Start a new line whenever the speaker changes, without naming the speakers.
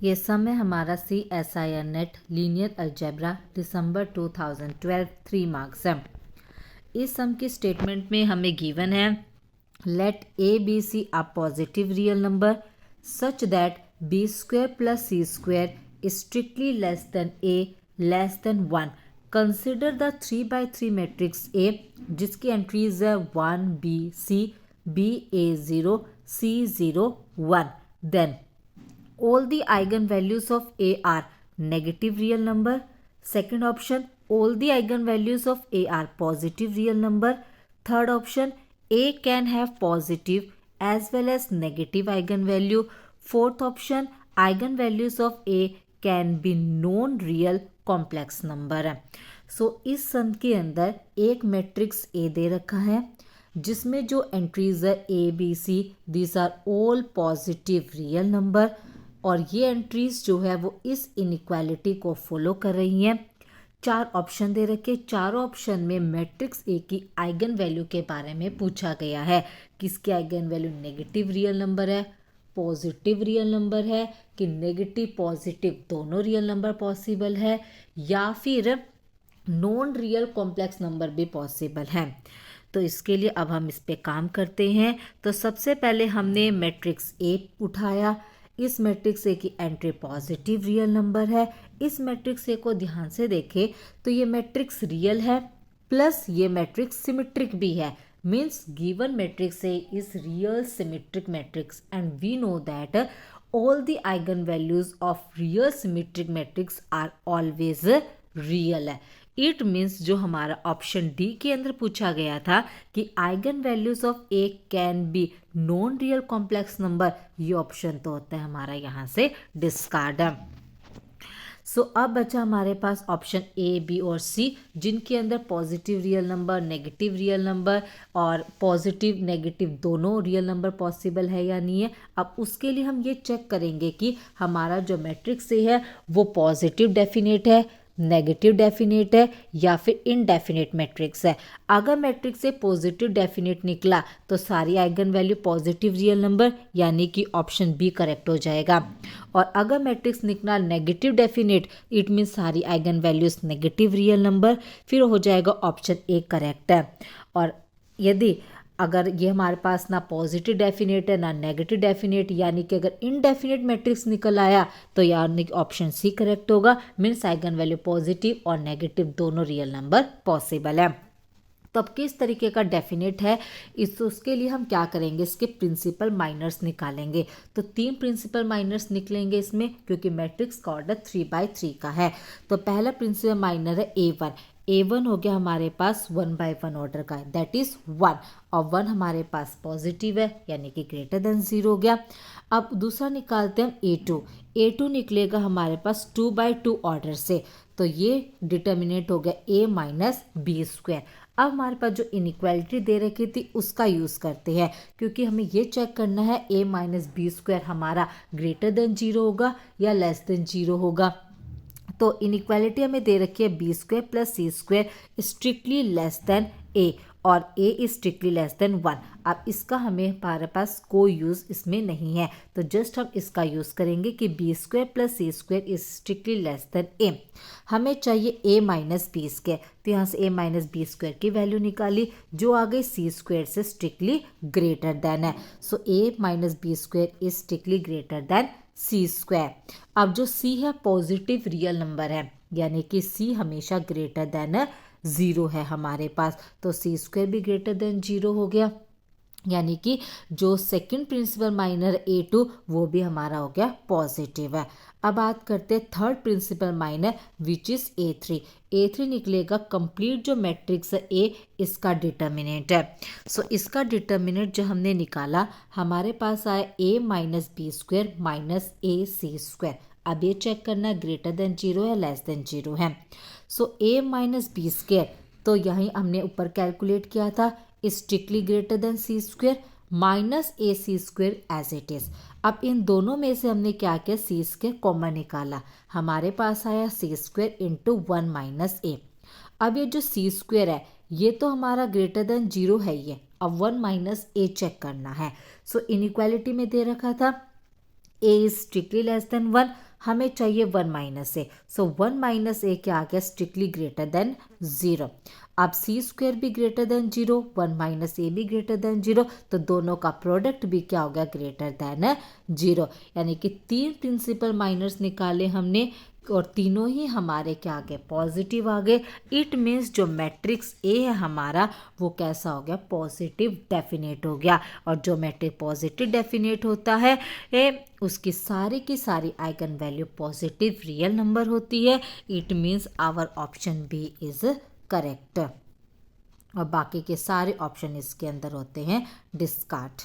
ये सम है हमारा CSIR नेट लीनियर अलजेब्रा दिसंबर 2012 3 मार्क्स है। इस सम की स्टेटमेंट में हमें गिवन है let a b c a positive real number such that b square plus C square is strictly less than a less than 1। Consider the 3x3 matrix A जिसकी entries है 1 B C B A 0 C 0 1। Then all the eigenvalues of A are negative real number. Second option, all the eigenvalues of A are positive real number. Third option, A can have positive as well as negative eigenvalue. Fourth option, eigenvalues of A can be non-real complex number है। इस सम के अंदर एक matrix A दे रखा है जिसमें जो entries है A B C these are all positive real numbers और ये एंट्रीज जो है वो इस इनइक्वालिटी को फॉलो कर रही हैं। 4 ऑप्शन दे रखे, चारों ऑप्शन में मैट्रिक्स ए की आइगन वैल्यू के बारे में पूछा गया है। किसके eigen value negative real number है, पॉजिटिव रियल नंबर है कि नेगेटिव पॉजिटिव दोनों रियल नंबर पॉसिबल है या फिर नॉन रियल कॉम्प्लेक्स नंबर भी पॉसिबल है। तो इसके लिए अब हम इस पे काम करते हैं। तो सबसे पहले हमने मैट्रिक्स ए उठाया। इस मैट्रिक्स ए की एंट्री पॉजिटिव रियल नंबर है। इस मैट्रिक्स ए को ध्यान से देखें तो ये मैट्रिक्स रियल है प्लस ये मैट्रिक्स सिमेट्रिक भी है। Means given matrix A is real symmetric matrix and we know that all the eigen values of real symmetric matrix are always real है। इट मीन्स जो हमारा ऑप्शन डी के अंदर पूछा गया था कि eigen values of A can be non real complex number, ये ऑप्शन तो होता है हमारा यहाँ से डिस्कार्ड है। अब बचा हमारे पास ऑप्शन ए बी और सी जिनके अंदर positive real number negative real numbers और पॉजिटिव नेगेटिव दोनों रियल नंबर पॉसिबल है या नहीं है। अब उसके लिए हम ये चेक करेंगे कि हमारा जो मैट्रिक्स ए है वो पॉजिटिव डेफिनेट है, नेगेटिव डेफिनेट है या फिर इनडेफिनेट मैट्रिक्स है। अगर मैट्रिक्स से पॉजिटिव डेफिनेट निकला तो सारी eigen value positive real number यानी कि ऑप्शन बी करेक्ट हो जाएगा। और अगर मैट्रिक्स निकला नेगेटिव डेफिनेट इट मीन सारी eigen values negative real number, फिर हो जाएगा ऑप्शन ए करेक्ट है। और यदि अगर ये हमारे पास ना पॉजिटिव डेफिनेट है ना नेगेटिव डेफिनेट यानी कि अगर इनडेफिनेट मैट्रिक्स निकल आया तो यानी कि ऑप्शन सी करेक्ट होगा। मीन्स आइगन वैल्यू पॉजिटिव और नेगेटिव दोनों रियल नंबर पॉसिबल है। तो अब किस तरीके का डेफिनेट है उसके लिए हम क्या करेंगे, इसके प्रिंसिपल माइनर्स निकालेंगे। तो 3 प्रिंसिपल माइनर्स निकलेंगे इसमें क्योंकि मैट्रिक्स का ऑर्डर 3x3 का है। तो पहला प्रिंसिपल माइनर है A1। A1 हो गया हमारे पास 1/1 ऑर्डर का है दैट इज 1 और 1 हमारे पास पॉजिटिव है यानी कि ग्रेटर देन 0 हो गया। अब दूसरा निकालते हैं A2। A2 निकलेगा हमारे पास 2/2 ऑर्डर से, तो ये डिटर्मिनेंट हो गया A माइनस बी स्क्वायर। अब हमारे पास जो इनइक्वालिटी दे रखी थी उसका यूज़ करते हैं क्योंकि हमें ये चेक करना है A माइनस बी स्क्वायर हमारा ग्रेटर देन 0 होगा या लेस देन 0 होगा। तो इनइक्वालिटी हमें दे रखी है बी स्क्वायर प्लस सी स्क्वायर स्ट्रिक्टली लेस देन ए और ए इज स्ट्रिक्टली लेस देन 1। अब इसका हमारे पास कोई यूज़ इसमें नहीं है तो जस्ट हम इसका यूज़ करेंगे कि B square plus C square is strictly less than A. हमें चाहिए ए माइनस बी स्क्वायर, तो यहाँ से ए माइनस बी स्क्वायर की वैल्यू निकाली जो आ गई सी स्क्वायर से स्ट्रिक्टली ग्रेटर देन है। So A minus B square is strictly greater than C square. अब जो सी है पॉजिटिव रियल नंबर है यानी कि सी हमेशा ग्रेटर देन 0 है हमारे पास, तो सी स्क्वायर भी ग्रेटर देन 0 हो गया यानी कि जो सेकंड प्रिंसिपल माइनर A2 वो भी हमारा हो गया पॉजिटिव है। अब बात करते हैं third principal minor which is A3। A3 निकलेगा कंप्लीट जो मैट्रिक्स है A इसका डिटर्मिनेंट है। इसका डिटर्मिनेंट जो हमने निकाला हमारे पास आया A minus B square minus A C square. अब ये चेक करना ग्रेटर देन 0 है लेस देन 0 है। A माइनस बी स्क्वायर तो यहीं हमने ऊपर कैलकुलेट किया था strictly greater than C square minus A C square as it is. अब इन दोनों में से हमने क्या किया सी स्क्वायर कॉमन निकाला, हमारे पास आया सी स्क्वायर इंटू 1 माइनस ए। अब ये जो सी स्क्वायर है ये तो हमारा ग्रेटर देन 0 है ये, अब 1 माइनस ए चेक करना है। इनइक्वालिटी में दे रखा था ए इज स्ट्रिक्टली लेस देन 1 हमें चाहिए 1 माइनस ए, सो 1 माइनस ए क्या आ गया, स्ट्रिक्टली ग्रेटर देन 0। अब सी स्क्वायर भी ग्रेटर देन 0, 1 माइनस ए भी ग्रेटर देन 0, तो दोनों का प्रोडक्ट भी क्या हो गया, ग्रेटर देन 0। यानी कि 3 प्रिंसिपल माइनर्स निकाले हमने और तीनों ही हमारे क्या आ गए, पॉजिटिव आ गए। इट मीन्स जो मैट्रिक्स ए है हमारा वो कैसा हो गया, पॉजिटिव डेफिनेट हो गया। और जो मैट्रिक्स पॉजिटिव डेफिनेट होता है उसकी सारी की सारी eigen value positive real number होती है। It means our option B is correct और बाकी के सारे ऑप्शन इसके अंदर होते हैं डिस्कार्ड।